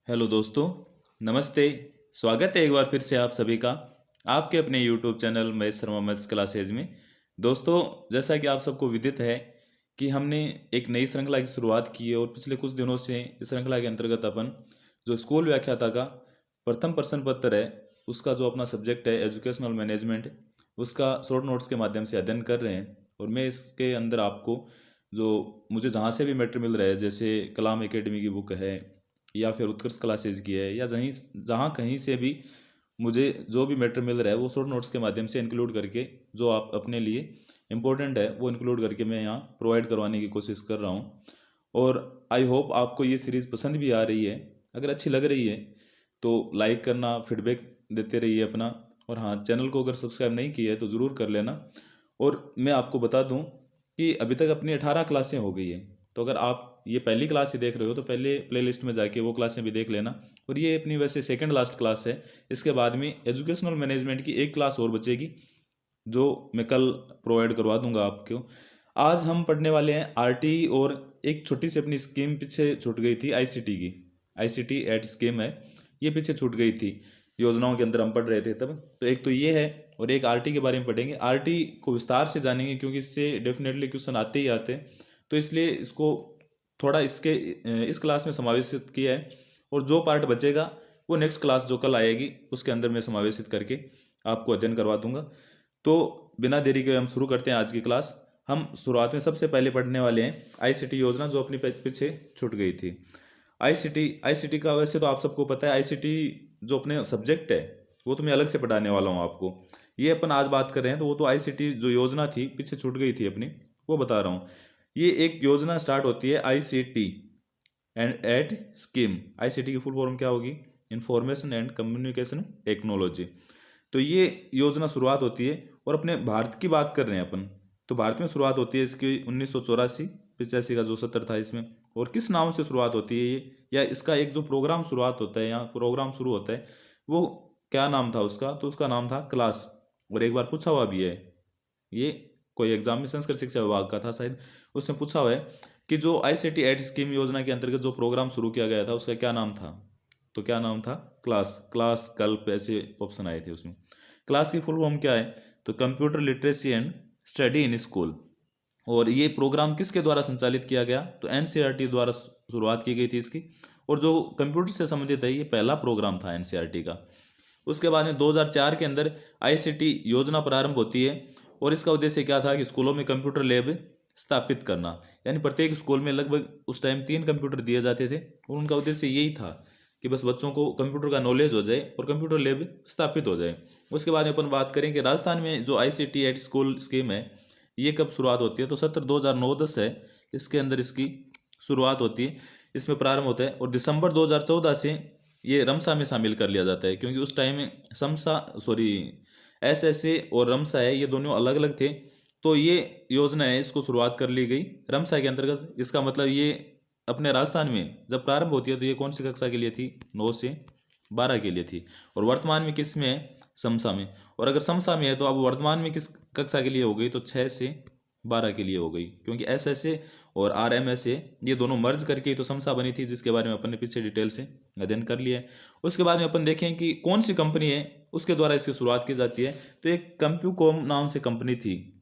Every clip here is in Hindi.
हेलो दोस्तों, नमस्ते। स्वागत है एक बार फिर से आप सभी का आपके अपने YouTube channel Mahesh Sharma maths classes में। दोस्तों, जैसा कि आप सबको विदित है कि हमने एक नई श्रृंखला की शुरुआत की है और पिछले कुछ दिनों से इस श्रृंखला के अंतर्गत अपन जो स्कूल व्याख्याता का प्रथम प्रश्न पत्र है, उसका जो अपना सब्जेक्ट है एजुकेशनल मैनेजमेंट, उसका शॉर्ट नोट्स के माध्यम से अध्ययन कर रहे हैं। और मैं इसके अंदर आपको जो मुझे जहाँ से भी मैटर मिल रहा है, जैसे कलाम एकेडमी की बुक है या फिर उत्कर्ष क्लासेज की है, या जहाँ कहीं से भी मुझे जो भी मैटर मिल रहा है वो शॉर्ट नोट्स के माध्यम से इंक्लूड करके जो आप अपने लिए इम्पोर्टेंट है वो इंक्लूड करके मैं यहाँ प्रोवाइड करवाने की कोशिश कर रहा हूँ। और आई होप आपको ये सीरीज़ पसंद भी आ रही है। अगर अच्छी लग रही है तो लाइक करना, फीडबैक देते रहिए अपना। और हाँ, चैनल को अगर सब्सक्राइब नहीं किया है तो ज़रूर कर लेना। और मैं आपको बता दूं कि अभी तक अपनी 18 क्लासें हो गई है। तो अगर आप ये पहली क्लास ही देख रहे हो तो पहले प्लेलिस्ट में जाके वो क्लासें भी देख लेना। और ये अपनी वैसे सेकंड लास्ट क्लास है। इसके बाद में एजुकेशनल मैनेजमेंट की एक क्लास और बचेगी जो मैं कल प्रोवाइड करवा दूंगा आपको। आज हम पढ़ने वाले हैं आरटीई, और एक छोटी सी अपनी स्कीम पीछे छूट गई थी आईसीटी की। आईसीटी एड स्कीम है, ये पीछे छूट गई थी, योजनाओं के अंदर हम पढ़ रहे थे तब। तो एक तो ये है, और एक आरटी के बारे में पढ़ेंगे। आरटी को विस्तार से जानेंगे क्योंकि इससे डेफिनेटली क्वेश्चन आते ही आते हैं। तो इसलिए इसको थोड़ा इस क्लास में समावेशित किया है। और जो पार्ट बचेगा वो नेक्स्ट क्लास जो कल आएगी उसके अंदर मैं समावेशित करके आपको अध्ययन करवा दूंगा। तो बिना देरी के हम शुरू करते हैं आज की क्लास। हम शुरुआत में सबसे पहले पढ़ने वाले हैं आईसीटी योजना, जो अपनी पीछे छूट गई थी। आईसीटी आईसीटी का वैसे तो आप सबको पता है। आईसीटी जो अपने सब्जेक्ट है वो तो मैं अलग से पढ़ाने वाला हूँ आपको। ये अपन आज बात कर रहे हैं तो वो तो आईसीटी जो योजना थी पीछे छूट गई थी अपनी, वो बता रहा हूँ। ये एक योजना स्टार्ट होती है ICT and at scheme. ICT की फुल फॉर्म क्या होगी? Information and communication technology. तो ये योजना शुरुआत होती है, और अपने भारत की बात कर रहे हैं अपन तो भारत में शुरुआत होती है इसकी 1984-85 का जो सत्र था इसमें। और किस नाम से शुरुआत होती है ये, या इसका एक जो प्रोग्राम शुरुआत होता है या प्रोग्राम शुरू होता है वो क्या नाम था उसका? तो उसका नाम था क्लास। और एक बार पूछा हुआ भी है, ये कोई एग्जाम में संस्कृत शिक्षा विभाग का था शायद, उसमें पूछा हुआ है कि जो आईसीटी एड स्कीम योजना के अंतर्गत जो प्रोग्राम शुरू किया गया था उसका क्या नाम था? तो क्या नाम था? क्लास। क्लास, कल्प, ऐसे ऑप्शन आए थे उसमें। क्लास की फुल फॉर्म क्या है? तो computer literacy and study in school. और ये प्रोग्राम किसके द्वारा संचालित किया गया? तो एनसीईआरटी द्वारा शुरुआत की गई थी इसकी। और जो कंप्यूटर से संबंधित है ये पहला प्रोग्राम था एनसीईआरटी का। उसके बाद में 2004 के अंदर आईसीटी योजना प्रारंभ होती है। और इसका उद्देश्य क्या था कि स्कूलों में कंप्यूटर लैब स्थापित करना। यानी प्रत्येक स्कूल में लगभग उस टाइम 3 कंप्यूटर दिए जाते थे, और उनका उद्देश्य यही था कि बस बच्चों को कंप्यूटर का नॉलेज हो जाए और कंप्यूटर लैब स्थापित हो जाए। उसके बाद में अपन बात करें कि राजस्थान में जो आईसीटी एट स्कूल स्कीम है ये कब शुरुआत होती है? तो सत्र 2009-10 है, इसके अंदर इसकी शुरुआत होती है, इसमें प्रारंभ होता है। और दिसंबर 2014 से ये रमसा में शामिल कर लिया जाता है, क्योंकि उस टाइम में एसएसए और रमसा है, ये दोनों अलग अलग थे। तो ये योजना है, इसको शुरुआत कर ली गई रमसा के अंतर्गत। इसका मतलब ये अपने राजस्थान में जब प्रारंभ होती है तो ये कौन सी कक्षा के लिए थी? 9 से 12 के लिए थी। और वर्तमान में किस में है? समसा में। और अगर समसा में है तो अब वर्तमान में किस कक्षा के लिए हो गई? तो 6 से 12 के लिए हो गई, क्योंकि एसएसए और आरएमएसए ये दोनों मर्ज करके ही तो समसा बनी थी, जिसके बारे में अपन ने पीछे डिटेल से अध्ययन कर लिया है। उसके बाद में अपन देखें कि कौन सी कंपनी है उसके द्वारा इसकी शुरुआत की जाती है। तो एक कंप्यूकॉम नाम से कंपनी थी।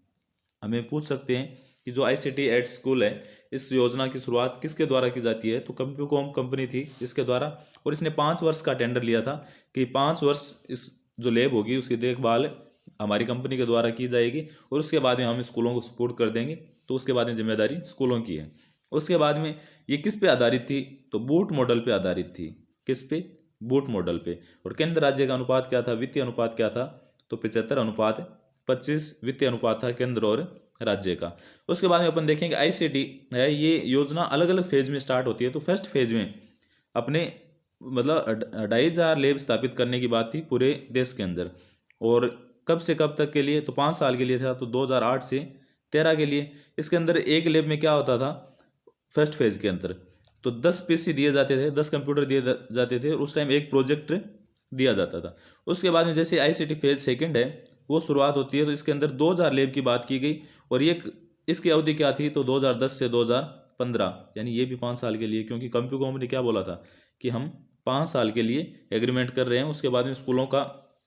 हमें पूछ सकते हैं कि जो आईसीटी एट स्कूल है इस योजना की शुरुआत किसके द्वारा की जाती है? तो कंप्यूकॉम कंपनी थी इसके द्वारा। और इसने 5 वर्ष का टेंडर लिया था कि 5 वर्ष इस जो लैब होगी उसकी देखभाल हमारी कंपनी के द्वारा की जाएगी, और उसके बाद में हम स्कूलों को सपोर्ट कर देंगे। तो उसके बाद में जिम्मेदारी स्कूलों की है। उसके बाद में ये किस पे आधारित थी? तो बूट मॉडल पे आधारित थी। किस पे? बूट मॉडल पे। और केंद्र राज्य का अनुपात क्या था? वित्तीय अनुपात क्या था? तो 75:25 वित्तीय अनुपात था केंद्र और राज्य का। उसके बाद में अपन देखेंगे आईसीटी है, ये योजना अलग अलग फेज में स्टार्ट होती है। तो फर्स्ट फेज में अपने मतलब 2,500 लैब स्थापित करने की बात थी पूरे देश के अंदर। और कब से कब तक के लिए? तो 5 साल के लिए था, तो 2008 से 13 के लिए। इसके अंदर एक लैब में क्या होता था फर्स्ट फेज के अंदर? तो 10 पीसी दिए जाते थे, 10 कंप्यूटर दिए जाते थे, और उस टाइम एक प्रोजेक्ट दिया जाता था। उसके बाद में जैसे आईसीटी फेज सेकंड है वो शुरुआत होती है, तो इसके अंदर 2000 लैब की बात की गई। और ये इसकी अवधि क्या थी? तो 2010 से 2015, यानी ये भी 5 साल के लिए, क्योंकि कंप्यूकॉम ने क्या बोला था कि हम 5 साल के लिए एग्रीमेंट कर रहे हैं। उसके बाद में स्कूलों का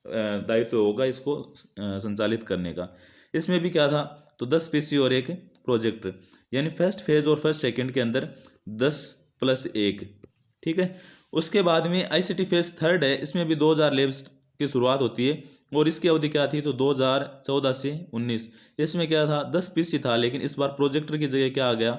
दायित्व होगा इसको संचालित करने का। इसमें भी क्या था, तो 10 पीसी और एक प्रोजेक्टर, यानी फर्स्ट फेज और फर्स्ट सेकंड के अंदर 10+1, ठीक है। उसके बाद में आईसीटी फेज थर्ड है, इसमें भी 2000 लैब्स की शुरुआत होती है और इसकी अवधि क्या थी, तो 2014 से 19। इसमें क्या था, 10 पीसी था, लेकिन इस बार प्रोजेक्टर की जगह क्या आ गया,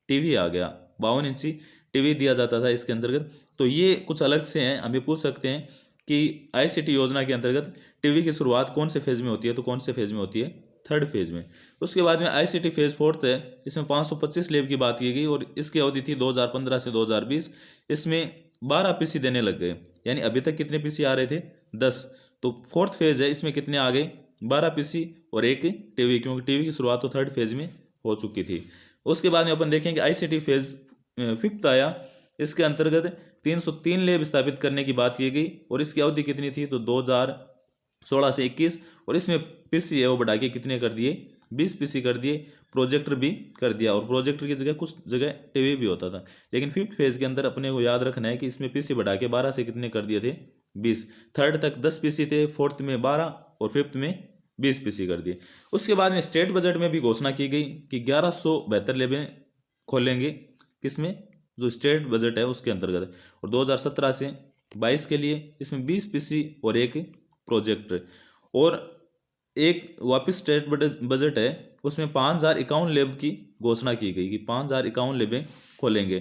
टीवी आ गया। 52 इंची टीवी दिया जाता था इसके अंतर्गत। तो ये कुछ अलग से हैं, हम ये पूछ सकते हैं कि आईसीटी योजना के अंतर्गत टीवी की शुरुआत कौन से फेज में होती है, तो कौन से फेज में होती है, थर्ड फेज में। उसके बाद में आईसीटी फेज फोर्थ है, इसमें 525 लैब की बात की गई और इसकी अवधि थी 2015 से 2020। इसमें 12 पीसी देने लग गए, यानी अभी तक कितने पीसी आ रहे थे, 10। तो फोर्थ फेज है, इसमें कितने आ गए, 12 पीसी और एक टीवी, क्योंकि टीवी की शुरुआत तो थर्ड फेज में हो चुकी थी। उसके बाद में अपन देखेंगे आईसीटी फेज फिफ्थ आया, इसके अंतर्गत 303 लैब स्थापित करने की बात की गई और इसकी अवधि कितनी थी, तो 2016 से 21। और इसमें पीसी है वो बढ़ा के कितने कर दिए, 20 पीसी कर दिए, प्रोजेक्टर भी कर दिया और प्रोजेक्टर की जगह कुछ जगह टीवी भी होता था। लेकिन फिफ्थ फेज के अंदर अपने को याद रखना है कि इसमें पीसी बढ़ा के 12 से कितने कर दिए थे, 20। थर्ड तक 10 पीसी थे, फोर्थ में 12 और फिफ्थ में 20 पीसी कर दिए। उसके बाद में स्टेट बजट में भी घोषणा की गई कि 1172 लैबें खोलेंगे, किसमें, जो स्टेट बजट है उसके अंतर्गत। और 2017 से 22 के लिए इसमें 20 पीसी और एक प्रोजेक्टर। और एक वापस स्टेट बजट है, उसमें 5051 लैब की घोषणा की गई कि 5051 लैबें खोलेंगे।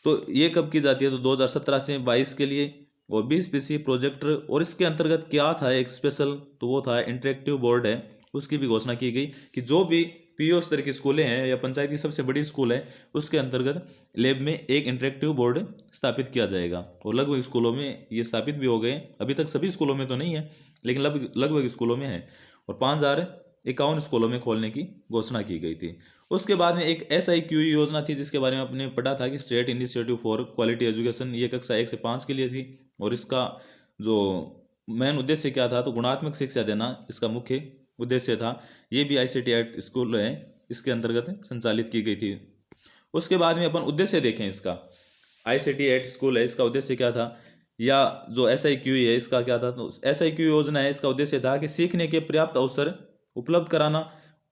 तो ये कब की जाती है, तो 2017 से 22 के लिए और 20 पीसी प्रोजेक्टर। और इसके अंतर्गत क्या था एक स्पेशल, तो वो था इंटरेक्टिव बोर्ड है, उसकी भी घोषणा की गई कि जो भी पीओ स्तर की स्कूलें हैं या पंचायत की सबसे बड़ी स्कूल है उसके अंतर्गत लैब में एक इंटरेक्टिव बोर्ड स्थापित किया जाएगा। और लगभग स्कूलों में ये स्थापित भी हो गए, अभी तक सभी स्कूलों में तो नहीं है लेकिन लगभग स्कूलों में है। और 5051 स्कूलों में खोलने की घोषणा की गई थी। उसके बाद में एक SIQ योजना थी जिसके बारे में आपने पढ़ा था कि state initiative for quality education, ये कक्षा 1 से 5 के लिए थी। और इसका जो मेन उद्देश्य क्या था, तो गुणात्मक शिक्षा देना इसका मुख्य उद्देश्य था। ये भी आईसीटी एक्ट स्कूल है, इसके अंतर्गत संचालित की गई थी। उसके बाद में अपन उद्देश्य देखें इसका, आईसीटी एक्ट स्कूल है, इसका उद्देश्य क्या था, या जो SIQ है इसका क्या था, तो SIQ योजना है, इसका उद्देश्य था कि सीखने के पर्याप्त अवसर उपलब्ध कराना।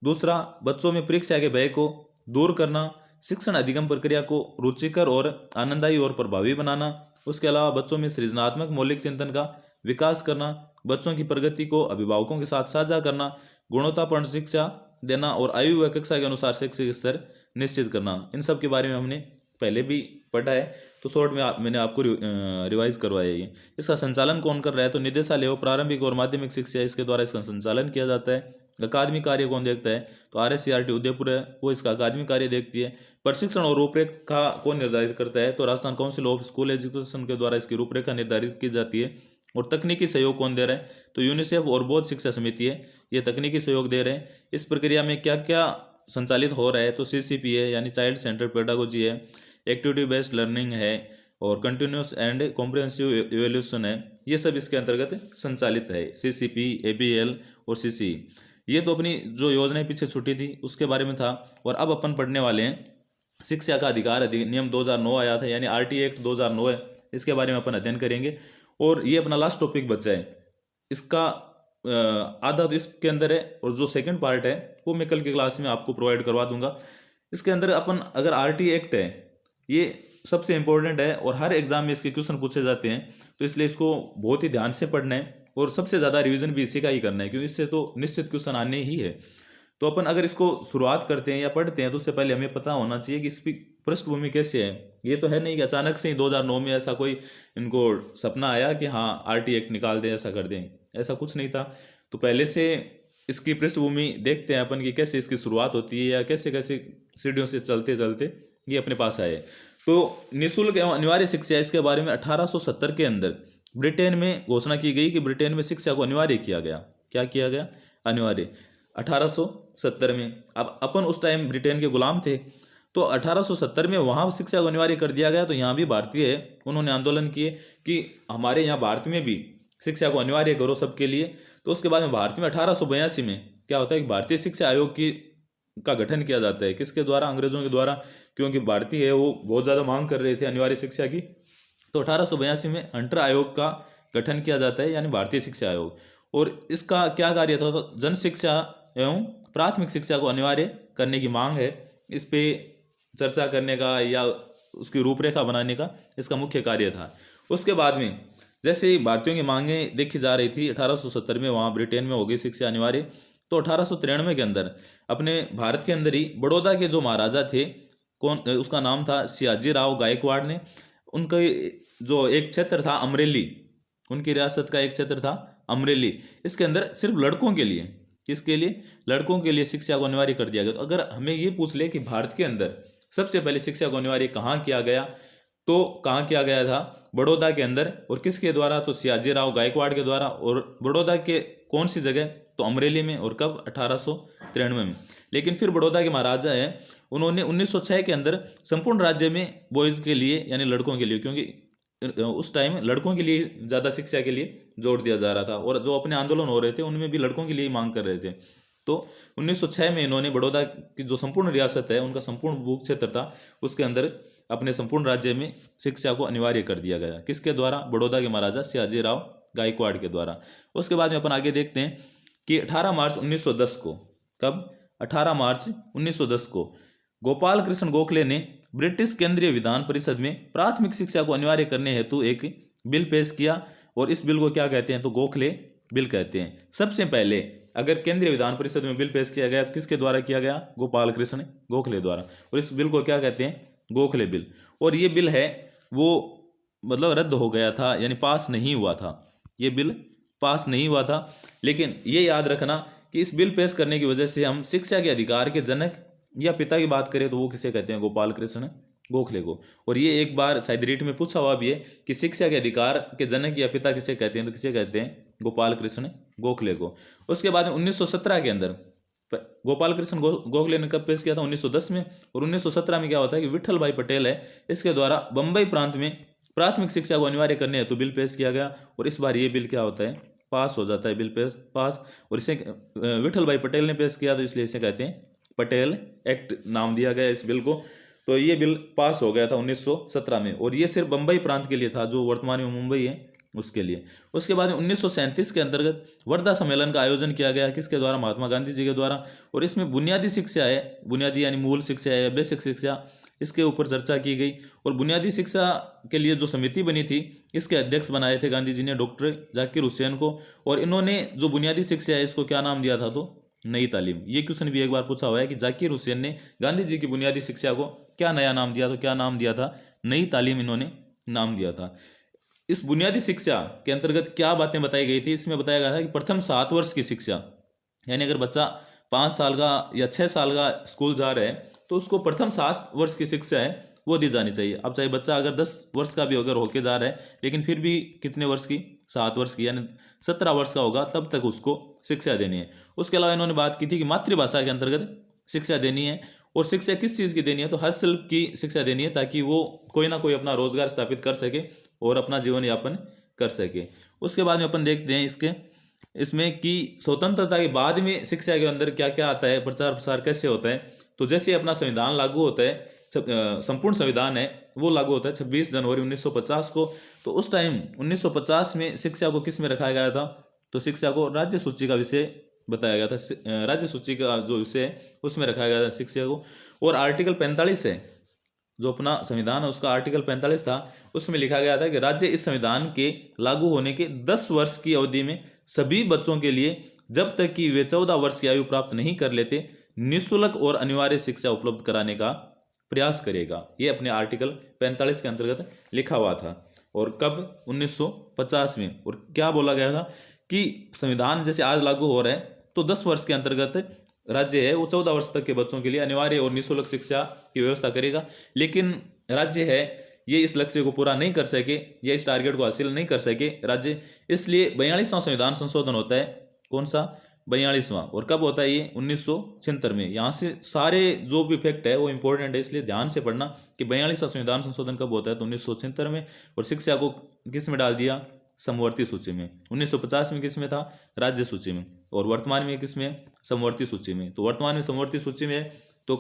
दूसरा, बच्चों में परीक्षा के भय को दूर करना, शिक्षण अधिगम प्रक्रिया को रुचिकर और आनंददायी और प्रभावी बनाना। उसके अलावा बच्चों में सृजनात्मक मौलिक चिंतन का विकास करना, बच्चों की प्रगति को अभिभावकों के साथ साझा करना, गुणवत्तापूर्ण शिक्षा देना और आयु व कक्षा के अनुसार शैक्षिक स्तर निश्चित करना। इन सब के बारे में हमने पहले भी पढ़ा है, तो शॉर्ट में मैंने आपको रिवाइज करवाया है। इसका संचालन कौन कर रहा है, तो निदेशालय व प्रारंभिक और माध्यमिक शिक्षा इसके द्वारा इसका संचालन किया जाता है। अकादमिक कार्य कौन देखता है, तो RSCRT उदयपुर है, वो इसका अकादमिक कार्य देखती है। प्रशिक्षण और रूपरेखा कौन निर्धारित करता है, तो Rajasthan council of school education के द्वारा इसकी रूपरेखा निर्धारित की जाती है। और तकनीकी सहयोग कौन दे रहा है, तो यूनिसेफ और बौद्ध शिक्षा समिति है, ये तकनीकी सहयोग दे रहे हैं। इस प्रक्रिया में क्या क्या संचालित हो रहा है, तो CCP है यानी चाइल्ड सेंटर पेडागोजी है, एक्टिविटी बेस्ड लर्निंग है और कंटिन्यूस एंड कॉम्प्रिहेंसिव इवैल्यूएशन है, ये सब इसके अंतर्गत संचालित है, CCP, ABL और CCE। ये तो अपनी जो योजनाएं पीछे छुट्टी थी उसके बारे में था। और अब अपन पढ़ने वाले हैं शिक्षा का अधिकार अधिनियम 2009 आया था, यानी RT एक्ट 2009 है, इसके बारे में अपन अध्ययन करेंगे। और ये अपना लास्ट टॉपिक बचा है, इसका आधा तो इसके अंदर है और जो सेकंड पार्ट है वो मैं कल की क्लास में आपको प्रोवाइड करवा दूंगा। इसके अंदर अपन अगर RT एक्ट है, ये सबसे इंपॉर्टेंट है और हर एग्जाम में इसके क्वेश्चन पूछे जाते हैं, तो इसलिए इसको बहुत ही ध्यान से पढ़ना है और सबसे ज़्यादा रिवीजन भी इसी का ही करना है, क्योंकि इससे तो निश्चित क्वेश्चन आने ही है। तो अपन अगर इसको शुरुआत करते हैं या पढ़ते हैं तो उससे पहले हमें पता होना चाहिए कि इसकी पृष्ठभूमि कैसे है। ये तो है नहीं कि अचानक से ही 2009 में ऐसा कोई इनको सपना आया कि हाँ RT एक्ट निकाल दें, ऐसा कर दें, ऐसा कुछ नहीं था। तो पहले से इसकी पृष्ठभूमि देखते हैं अपन कि कैसे इसकी शुरुआत होती है या कैसे कैसे सीढ़ियों से चलते चलते ये अपने पास आए। तो निःशुल्क एवं अनिवार्य शिक्षा, इसके बारे में 1870 के अंदर ब्रिटेन में घोषणा की गई कि ब्रिटेन में शिक्षा को अनिवार्य किया गया। क्या किया गया, अनिवार्य, 1870 में। अब अपन उस टाइम ब्रिटेन के गुलाम थे, तो 1870 में वहाँ शिक्षा को अनिवार्य कर दिया गया। तो यहाँ भी भारतीय है, उन्होंने आंदोलन किए कि हमारे यहाँ भारत में भी शिक्षा को अनिवार्य करो सबके लिए। तो उसके बाद में भारत में 1882 में क्या होता है कि भारतीय शिक्षा आयोग का गठन किया जाता है। किसके द्वारा, अंग्रेजों के द्वारा, क्योंकि भारतीय है वो बहुत ज़्यादा मांग कर रहे थे अनिवार्य शिक्षा की। तो 1882 में हंटर आयोग का गठन किया जाता है, यानी भारतीय शिक्षा आयोग। और इसका क्या कार्य था, तो जन शिक्षा एवं प्राथमिक शिक्षा को अनिवार्य करने की मांग है, इस पे चर्चा करने का या उसकी रूपरेखा बनाने का इसका मुख्य कार्य था। उसके बाद में जैसे भारतीयों की मांगें देखी जा रही थी, 1870 में वहाँ ब्रिटेन में हो गई शिक्षा अनिवार्य, तो 1893 के अंदर अपने भारत के अंदर ही बड़ौदा के जो महाराजा थे, कौन, उसका नाम था सियाजी राव गायकवाड़ ने, उनका जो एक क्षेत्र था अमरेली, उनकी रियासत का एक क्षेत्र था अमरेली, इसके अंदर सिर्फ लड़कों के लिए, किसके लिए, लड़कों के लिए शिक्षा को अनिवार्य कर दिया गया। तो अगर हमें ये पूछ ले कि भारत के अंदर सबसे पहले शिक्षा को अनिवार्य कहाँ किया गया, तो कहाँ किया गया था, बड़ौदा के अंदर। और किसके द्वारा, तो सियाजी राव गायकवाड़ के द्वारा। और बड़ौदा के कौन सी जगह, तो अमरेली में। और कब, 1893 में। लेकिन फिर बड़ौदा के महाराजा हैं, उन्होंने 1906 के अंदर संपूर्ण राज्य में बॉयज़ के लिए यानी लड़कों के लिए, क्योंकि उस टाइम लड़कों के लिए ज़्यादा शिक्षा के लिए जोर दिया जा रहा था, और जो अपने आंदोलन हो रहे थे उनमें भी लड़कों के लिए मांग कर रहे थे। तो 1906 में इन्होंने बड़ौदा की जो संपूर्ण रियासत है, उनका संपूर्ण भू क्षेत्र था, उसके अंदर अपने संपूर्ण राज्य में शिक्षा को अनिवार्य कर दिया गया। किसके द्वारा, बड़ौदा के महाराजा सियाजी राव गायकवाड़ के द्वारा। उसके बाद में अपन आगे देखते हैं कि 18 मार्च 1910 को, कब, 18 मार्च 1910 को गोपाल कृष्ण गोखले ने ब्रिटिश केंद्रीय विधान परिषद में प्राथमिक शिक्षा को अनिवार्य करने हेतु एक बिल पेश किया। और इस बिल को क्या कहते हैं, तो गोखले बिल कहते हैं। सबसे पहले अगर केंद्रीय विधान परिषद में बिल पेश किया गया तो किसके द्वारा किया गया, गोपाल कृष्ण गोखले द्वारा। और इस बिल को क्या कहते हैं, गोखले बिल। और ये बिल है वो मतलब रद्द हो गया था, यानी पास नहीं हुआ था, ये बिल पास नहीं हुआ था। लेकिन ये याद रखना कि इस बिल पेश करने की वजह से हम शिक्षा के अधिकार के जनक या पिता की बात करें तो वो किसे कहते हैं, गोपाल कृष्ण गोखले को। और ये एक बार शायद रीट में पूछा हुआ भी है कि शिक्षा के अधिकार के जनक या पिता किसे कहते हैं, तो किसे कहते हैं, गोपाल कृष्ण गोखले को। उसके बाद में 1917 के अंदर गोपाल कृष्ण गोखले ने कब पेश किया था, 1910 में। और 1917 में क्या होता है कि विठल भाई पटेल है, इसके द्वारा बंबई प्रांत में प्राथमिक शिक्षा को अनिवार्य करने हेतु बिल पेश किया गया। और इस बार ये बिल क्या होता है, पास हो जाता है, बिल पास। और इसे विठल भाई पटेल ने पेश किया, तो इसलिए इसे कहते हैं पटेल एक्ट नाम दिया गया इस बिल को। तो ये बिल पास हो गया था 1917 में। और ये सिर्फ बंबई प्रांत के लिए था, जो वर्तमान में मुंबई है उसके लिए। उसके बाद 1937 के अंतर्गत वर्धा सम्मेलन का आयोजन किया गया, किसके द्वारा, महात्मा गांधी जी के द्वारा। और इसमें बुनियादी शिक्षा है, बुनियादी यानी मूल शिक्षा है, बेसिक शिक्षा, इसके ऊपर चर्चा की गई। और बुनियादी शिक्षा के लिए जो समिति बनी थी, इसके अध्यक्ष बनाए थे गांधी जी ने डॉक्टर जाकिर हुसैन को। और इन्होंने जो बुनियादी शिक्षा है इसको क्या नाम दिया था, तो नई तालीम। ये क्वेश्चन भी एक बार पूछा हुआ है कि जाकिर हुसैन ने गांधी जी की बुनियादी शिक्षा को क्या नया नाम दिया, तो क्या नाम दिया था, नई तालीम इन्होंने नाम दिया था। इस बुनियादी शिक्षा के अंतर्गत क्या बातें बताई गई थी, इसमें बताया गया था कि प्रथम 7 वर्ष की शिक्षा, यानी अगर बच्चा 5 साल का या 6 साल का स्कूल जा रहा है तो उसको प्रथम 7 वर्ष की शिक्षा है वो दी जानी चाहिए। अब चाहे बच्चा अगर 10 वर्ष का भी अगर होके जा रहा है, लेकिन फिर भी कितने वर्ष की, 7 वर्ष की, यानी 17 वर्ष का होगा तब तक उसको शिक्षा देनी है। उसके अलावा इन्होंने बात की थी कि मातृभाषा के अंतर्गत शिक्षा देनी है। और शिक्षा किस चीज़ की देनी है, तो हस्तशिल्प की शिक्षा देनी है, ताकि वो कोई ना कोई अपना रोजगार स्थापित कर सके और अपना जीवन यापन कर सके। उसके बाद में अपन देखते हैं इसमें कि स्वतंत्रता के बाद में शिक्षा के अंदर क्या क्या आता है, प्रचार प्रसार कैसे होता है। तो जैसे अपना संविधान लागू होता है, संपूर्ण संविधान है वो लागू होता है 26 जनवरी 1950 को। तो उस टाइम 1950 में शिक्षा को किस में रखा गया था, तो शिक्षा को राज्य सूची का विषय बताया गया था, राज्य सूची का जो विषय है उसमें रखा गया था शिक्षा को। और आर्टिकल 45 है, जो अपना संविधान है उसका आर्टिकल 45 था, उसमें लिखा गया था कि राज्य इस संविधान के लागू होने के 10 वर्ष की अवधि में सभी बच्चों के लिए, जब तक कि वे 14 वर्ष की आयु प्राप्त नहीं कर लेते, निःशुल्क और अनिवार्य शिक्षा उपलब्ध कराने का प्रयास करेगा। ये अपने आर्टिकल 45 के अंतर्गत लिखा हुआ था। और कब, 1950 में। और क्या बोला गया था कि संविधान जैसे आज लागू हो रहा है तो 10 वर्ष के अंतर्गत राज्य है वो 14 वर्ष तक के बच्चों के लिए अनिवार्य और निःशुल्क शिक्षा की व्यवस्था करेगा। लेकिन राज्य है ये इस लक्ष्य को पूरा नहीं कर सके या इस टारगेट को हासिल नहीं कर सके राज्य, इसलिए 42वां संविधान संशोधन होता है। कौन सा, 42वां। और कब होता है ये, 1976 में। यहाँ से सारे जो भी फैक्ट है वो इंपॉर्टेंट है, इसलिए ध्यान से पढ़ना कि 42वां संविधान संशोधन कब होता है, तो 1976 में। और शिक्षा को किस में डाल दिया, समवर्ती सूची में। 1950 में किस में था, राज्य सूची में। और वर्तमान में किस में, समवर्ती सूची में। तो वर्तमान में समवर्ती सूची में, तो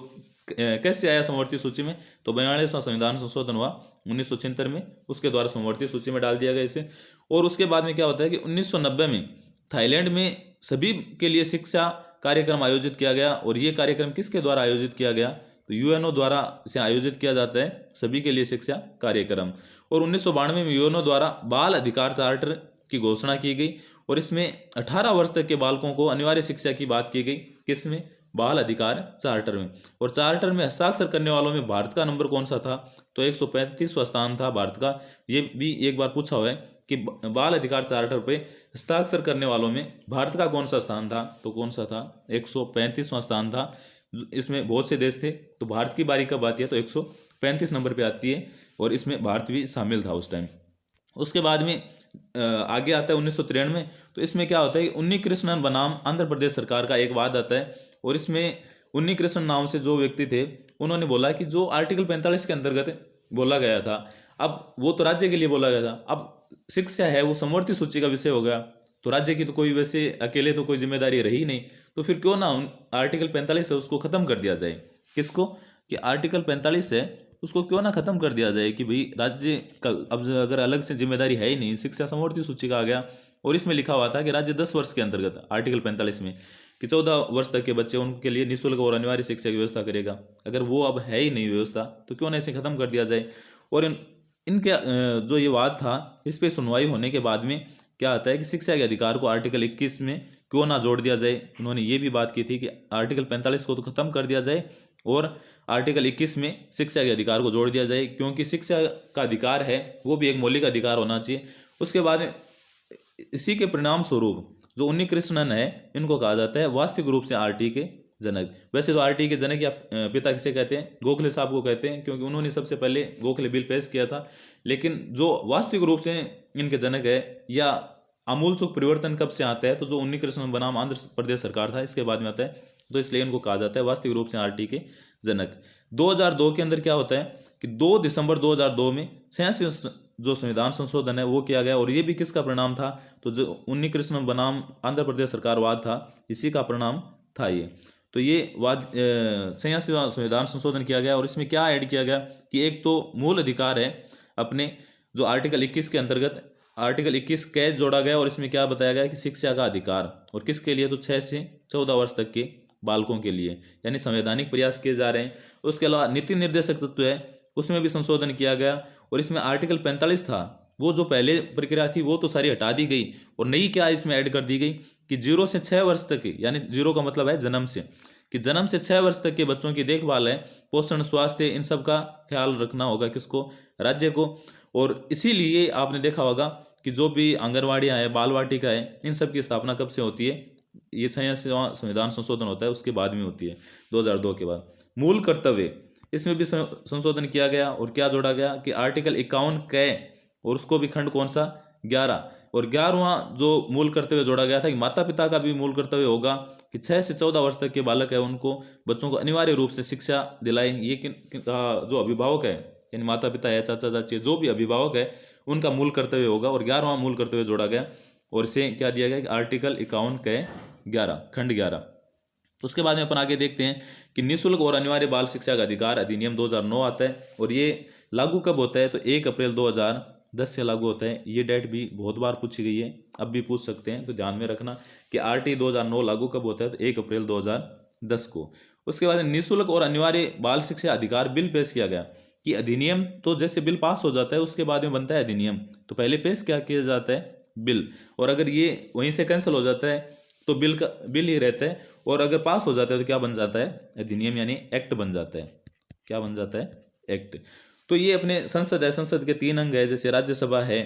कैसे आया समवर्ती सूची में, तो 42वां संविधान संशोधन हुआ 1976 में, उसके द्वारा समवर्ती सूची में डाल दिया गया इसे। और उसके बाद में क्या होता है कि 1990 में थाईलैंड में सभी के लिए शिक्षा कार्यक्रम आयोजित किया गया। और ये कार्यक्रम किसके द्वारा आयोजित किया गया, तो यूएनओ द्वारा इसे आयोजित किया जाता है, सभी के लिए शिक्षा कार्यक्रम। और 1992 में यूएनओ द्वारा बाल अधिकार चार्टर की घोषणा की गई और इसमें 18 वर्ष तक के बालकों को अनिवार्य शिक्षा की बात की गई। किसमें, बाल अधिकार चार्टर में। और चार्टर में हस्ताक्षर करने वालों में भारत का नंबर कौन सा था, तो 135वां स्थान था भारत का। ये भी एक बार पूछा हुआ है कि बाल अधिकार चार्टर पे हस्ताक्षर करने वालों में भारत का कौन सा स्थान था, तो कौन सा था, 135वां स्थान था। इसमें बहुत से देश थे, तो भारत की बारी कब आती है, तो 135 नंबर पे आती है और इसमें भारत भी शामिल था उस टाइम। उसके बाद में आगे आता है 1993 में। तो इसमें क्या होता है कि उन्नी कृष्णन बनाम आंध्र प्रदेश सरकार का एक वाद आता है और इसमें उन्नी कृष्णन नाम से जो व्यक्ति थे उन्होंने बोला कि जो आर्टिकल 45 के अंतर्गत बोला गया था, अब वो तो राज्य के लिए बोला गया था, अब शिक्षा है वो समवर्ती सूची का विषय हो गया, तो राज्य की तो कोई वैसे अकेले तो कोई जिम्मेदारी रही नहीं, तो फिर क्यों ना आर्टिकल 45 है उसको खत्म कर दिया जाए। किसको, कि आर्टिकल 45 है उसको क्यों ना खत्म कर दिया जाए कि भाई राज्य का अब अगर अलग से जिम्मेदारी है ही नहीं, शिक्षा समवर्ती सूची का आ गया। और इसमें लिखा हुआ था कि राज्य 10 वर्ष के अंतर्गत आर्टिकल 45 में कि 14 वर्ष तक के बच्चे उनके लिए निःशुल्क और अनिवार्य शिक्षा की व्यवस्था करेगा। अगर वो अब है ही नहीं व्यवस्था तो क्यों ना इसे खत्म कर दिया जाए। और इनके जो ये वाद था इस पर सुनवाई होने के बाद में क्या आता है कि शिक्षा के अधिकार को आर्टिकल 21 में क्यों ना जोड़ दिया जाए। उन्होंने ये भी बात की थी कि आर्टिकल 45 को तो खत्म कर दिया जाए और आर्टिकल 21 में शिक्षा के अधिकार को जोड़ दिया जाए, क्योंकि शिक्षा का अधिकार है वो भी एक मौलिक अधिकार होना चाहिए। उसके बाद इसी के परिणाम स्वरूप जो उन्नी कृष्णन है इनको कहा जाता है वास्तविक रूप से आरटी के जनक। वैसे तो आरटी के जनक या पिता किसे कहते हैं, गोखले साहब को कहते हैं, क्योंकि उन्होंने सबसे पहले गोखले बिल पेश किया था। लेकिन जो वास्तविक रूप से इनके जनक है या आमूलचूल परिवर्तन कब से आता है, तो जो उन्नी कृष्णन बनाम आंध्र प्रदेश सरकार था इसके बाद में आता है, तो इसलिए इनको कहा जाता है वास्तविक रूप से आरटी के जनक। 2002 के अंदर क्या होता है कि 2 दिसंबर 2002 में 86 जो संविधान संशोधन है वो किया गया। और ये भी किसका परिणाम था, तो जो उन्नी कृष्णन बनाम आंध्र प्रदेश सरकार वाद था इसी का परिणाम था ये। तो ये वाद 86वां संविधान संशोधन किया गया और इसमें क्या ऐड किया गया कि एक तो मूल अधिकार है अपने जो आर्टिकल 21 के अंतर्गत आर्टिकल 21 कैच जोड़ा गया और इसमें क्या बताया गया कि शिक्षा का अधिकार, और किसके लिए, तो 6 से 14 वर्ष तक के बालकों के लिए, यानी संवैधानिक प्रयास किए जा रहे हैं। उसके अलावा नीति निर्देशक तत्व है उसमें भी संशोधन किया गया और इसमें आर्टिकल 45 था वो जो पहले प्रक्रिया थी वो तो सारी हटा दी गई और नई क्या इसमें ऐड कर दी गई कि 0 से 6 वर्ष तक की, यानी 0 का मतलब है जन्म से, कि जन्म से 6 वर्ष तक के बच्चों की देखभाल है, पोषण, स्वास्थ्य, इन सब का ख्याल रखना होगा किसको, राज्य को। और इसीलिए आपने देखा होगा कि जो भी आंगनवाड़ियाँ हैं, बाल वाटिका है, इन सब की स्थापना कब से होती है, ये 86वां संविधान संशोधन होता है उसके बाद में होती है 2002 के बाद। मूल कर्तव्य इसमें भी संशोधन किया गया और क्या जोड़ा गया कि आर्टिकल 51 कै और उसको भी खंड कौन सा 11 और 11वां जो मूल कर्तव्य जोड़ा गया था कि माता पिता का भी मूल कर्तव्य होगा कि 6 से 14 वर्ष तक के बालक है उनको बच्चों को अनिवार्य रूप से शिक्षा दिलाएं। ये जो अभिभावक है यानी माता पिता है, चाचा चाची, जो भी अभिभावक है उनका मूल कर्तव्य होगा और 11वां मूल कर्तव्य जोड़ा गया और इसे क्या दिया गया कि आर्टिकल 51 कै 11 खंड 11। उसके बाद में अपन आगे देखते हैं कि निःशुल्क और अनिवार्य बाल शिक्षा का अधिकार अधिनियम 2009 आता है और ये लागू कब होता है, तो 1 अप्रैल 2010 से लागू होता है। ये डेट भी बहुत बार पूछी गई है, अब भी पूछ सकते हैं, तो ध्यान में रखना कि आरटी 2009 लागू कब होता है, तो 1 अप्रैल 2010 को। उसके बाद निःशुल्क और अनिवार्य बाल शिक्षा अधिकार बिल पेश किया गया कि अधिनियम तो जैसे बिल पास हो जाता है उसके बाद में बनता है अधिनियम, तो पहले पेश क्या किया जाता है, बिल, और अगर ये वहीं से कैंसिल हो जाता है तो बिल ही रहता है, और अगर पास हो जाता है तो क्या बन जाता है, अधिनियम, यानी एक्ट बन जाता है। क्या बन जाता है, एक्ट। तो ये अपने संसद है, संसद के 3 अंग है, जैसे राज्यसभा है,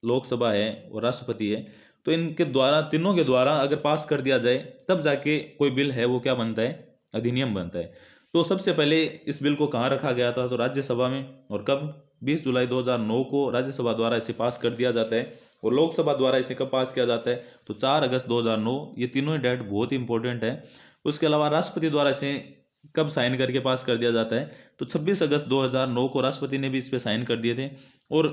लोकसभा है और राष्ट्रपति है। तो इनके द्वारा, तीनों के द्वारा अगर पास कर दिया जाए तब जाके कोई बिल है वो क्या बनता है, अधिनियम बनता है। तो सबसे पहले इस बिल को कहाँ रखा गया था, तो राज्यसभा में, और कब, 20 जुलाई 2009 को राज्यसभा द्वारा इसे पास कर दिया जाता है और लोकसभा द्वारा इसे कब पास किया जाता है, तो 4 अगस्त 2009। ये तीनों डेट बहुत ही इंपॉर्टेंट है। उसके अलावा राष्ट्रपति द्वारा इसे कब साइन करके पास कर दिया जाता है, तो 26 अगस्त 2009 को राष्ट्रपति ने भी इस पर साइन कर दिए थे। और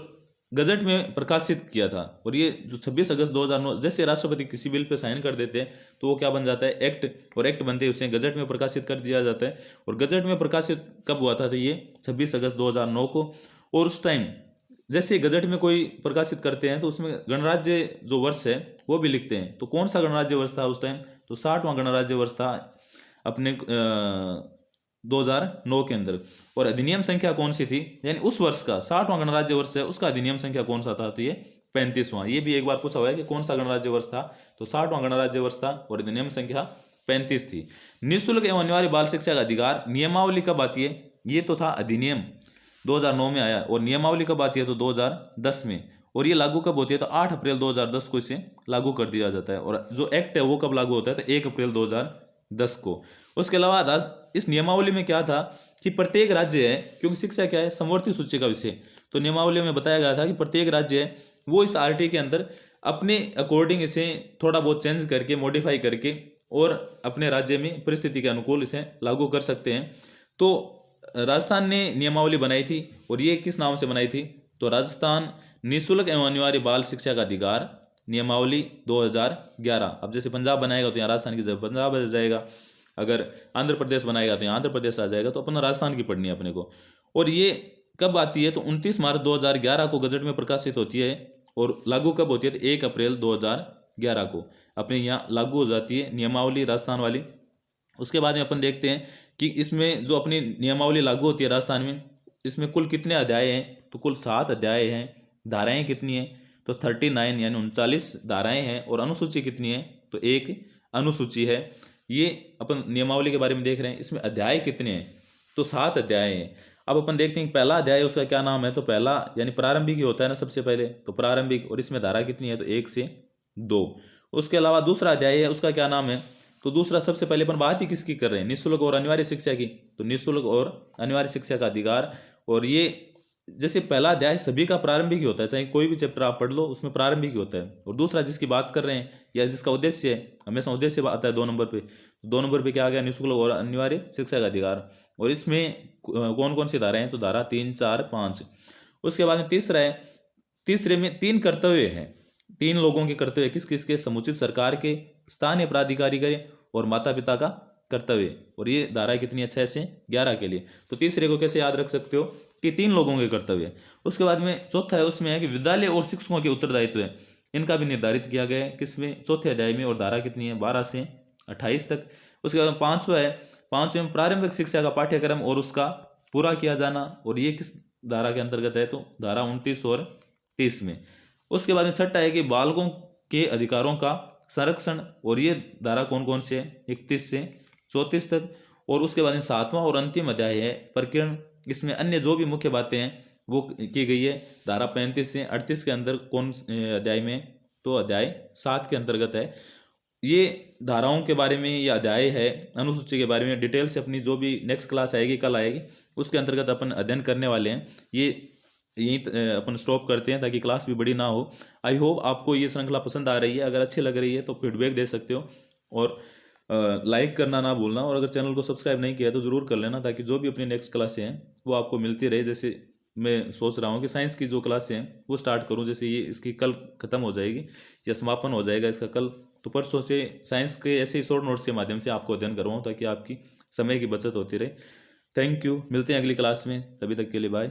गजट में प्रकाशित किया था। और ये जो 26 अगस्त 2009, जैसे राष्ट्रपति किसी बिल पे साइन कर देते हैं तो वो क्या बन जाता है, एक्ट, और एक्ट बनते ही उसे गजट में प्रकाशित कर दिया जाता है। और गजट में प्रकाशित कब हुआ था, तो ये 26 अगस्त 2009 को। और उस टाइम जैसे गजट में कोई प्रकाशित करते हैं तो उसमें गणराज्य जो वर्ष है वो भी लिखते हैं। तो कौन सा गणराज्य वर्ष था उस टाइम, तो 60वां गणराज्य वर्ष था अपने 2009 के अंदर। और अधिनियम संख्या कौन सी थी, यानी उस वर्ष का 60वां गणराज्य वर्ष है उसका अधिनियम संख्या कौन सा था, तो ये 35वां। ये भी एक बार पूछा हुआ है कि कौन सा गणराज्य वर्ष था, तो 60वां गणराज्य वर्ष था और अधिनियम संख्या 35 थी। निःशुल्क एवं अनिवार्य बाल शिक्षा का अधिकार नियमावली कब आती है, ये तो था अधिनियम 2009 में आया, और नियमावली कब आती है तो 2010 में। और ये लागू कब होती है तो 8 अप्रैल 2010 को इसे लागू कर दिया जाता है। और जो एक्ट है वो कब लागू होता है तो 1 अप्रैल 2010 को। उसके अलावा इस नियमावली में क्या था कि प्रत्येक राज्य है, क्योंकि शिक्षा क्या है समवर्ती सूची का विषय, तो नियमावली में बताया गया था कि प्रत्येक राज्य है वो इस आरटी के अंदर अपने अकॉर्डिंग इसे थोड़ा बहुत चेंज करके, मॉडिफाई करके, और अपने राज्य में परिस्थिति के अनुकूल इसे लागू कर सकते हैं। तो राजस्थान ने नियमावली बनाई थी, और ये किस नाम से बनाई थी, तो राजस्थान निःशुल्क एवं अनिवार्य बाल शिक्षा का अधिकार नियमावली 2011। अब जैसे पंजाब बनाएगा तो यहाँ राजस्थान की जगह पंजाब आ जाएगा, अगर आंध्र प्रदेश बनाएगा तो यहाँ आंध्र प्रदेश आ जाएगा, तो अपना राजस्थान की पढ़नी है अपने को। और ये कब आती है तो 29 मार्च 2011 को गजट में प्रकाशित होती है, और लागू कब होती है तो 1 अप्रैल 2011 को अपने यहाँ लागू हो जाती है नियमावली राजस्थान वाली। उसके बाद में अपन देखते हैं कि इसमें जो अपनी नियमावली लागू होती है राजस्थान में, इसमें कुल कितने अध्याय हैं, तो कुल 7 अध्याय हैं। धाराएं कितनी हैं तो 39 यानी 39 धाराएं हैं। और अनुसूची कितनी है तो एक अनुसूची है। ये अपन नियमावली के बारे में देख रहे हैं। इसमें अध्याय कितने हैं तो 7 अध्याय हैं। अब अपन देखते हैं पहला अध्याय उसका क्या नाम है, तो पहला यानी प्रारंभिक ही होता है ना सबसे पहले, तो प्रारंभिक, और इसमें धारा कितनी है तो 1 से 2। उसके अलावा दूसरा अध्याय है उसका क्या नाम है, तो दूसरा सबसे पहले अपन बात ही किसकी कर रहे हैं, निःशुल्क और अनिवार्य शिक्षा की, तो निःशुल्क और अनिवार्य शिक्षा का अधिकार। और ये जैसे पहला अध्याय सभी का प्रारंभिक ही होता है, चाहे कोई भी चैप्टर आप पढ़ लो उसमें प्रारंभिक ही होता है। और दूसरा जिसकी बात कर रहे हैं या जिसका उद्देश्य है, हमेशा उद्देश्य आता है 2 नंबर पे, तो 2 नंबर पे क्या आ गया, निःशुल्क और अनिवार्य शिक्षा का अधिकार। और इसमें कौन कौन सी धाराएं हैं, तो धारा 3, 4, 5। उसके बाद में तीसरा है, तीसरे में 3 कर्तव्य हैं, 3 लोगों के कर्तव्य, किस किस के, समुचित सरकार के, स्थानीय प्राधिकारी के और माता पिता का कर्तव्य। और ये धारा कितनी है 6 से 11 के लिए। तो तीसरे को कैसे याद रख सकते हो कि 3 लोगों के कर्तव्य। उसके बाद में चौथा है, उसमें है कि विद्यालय और शिक्षकों के उत्तरदायित्व है, इनका भी निर्धारित किया गया है किसमें, चौथे अध्याय में। और धारा कितनी है 12 से 28 तक। उसके बाद में 5वां है, 5वें में प्रारंभिक शिक्षा का पाठ्यक्रम और उसका पूरा किया जाना, और ये किस धारा के अंतर्गत है, तो धारा 29 और 30 में। उसके बाद में छठा है कि बालकों के अधिकारों का संरक्षण, और ये धारा कौन कौन से है, 31 से 34 तक। और उसके बाद में 7वां और अंतिम अध्याय है प्रकरण, इसमें अन्य जो भी मुख्य बातें हैं वो की गई है धारा 35 से 38 के अंदर। कौन अध्याय में, तो अध्याय 7 के अंतर्गत है। ये धाराओं के बारे में, ये अध्याय है अनुसूची के बारे में डिटेल से अपनी जो भी नेक्स्ट क्लास आएगी, कल आएगी, उसके अंतर्गत अपन अध्ययन करने वाले हैं। ये यहीं अपन स्टॉप करते हैं ताकि क्लास भी बड़ी ना हो। आई होप आपको ये श्रृंखला पसंद आ रही है। अगर अच्छी लग रही है तो फीडबैक दे सकते हो, और लाइक करना ना भूलना। और अगर चैनल को सब्सक्राइब नहीं किया तो ज़रूर कर लेना, ताकि जो भी अपनी नेक्स्ट क्लासें हैं वो आपको मिलती रहे। जैसे मैं सोच रहा हूँ कि साइंस की जो क्लासें हैं वो स्टार्ट करूँ, जैसे ये इसकी कल ख़त्म हो जाएगी या समापन हो जाएगा इसका कल, तो परसों से साइंस के ऐसे ही शॉर्ट नोट्स के माध्यम से आपको अध्ययन करवाऊँ, ताकि आपकी समय की बचत होती रहे। थैंक यू, मिलते हैं अगली क्लास में, तभी तक के लिए बाय।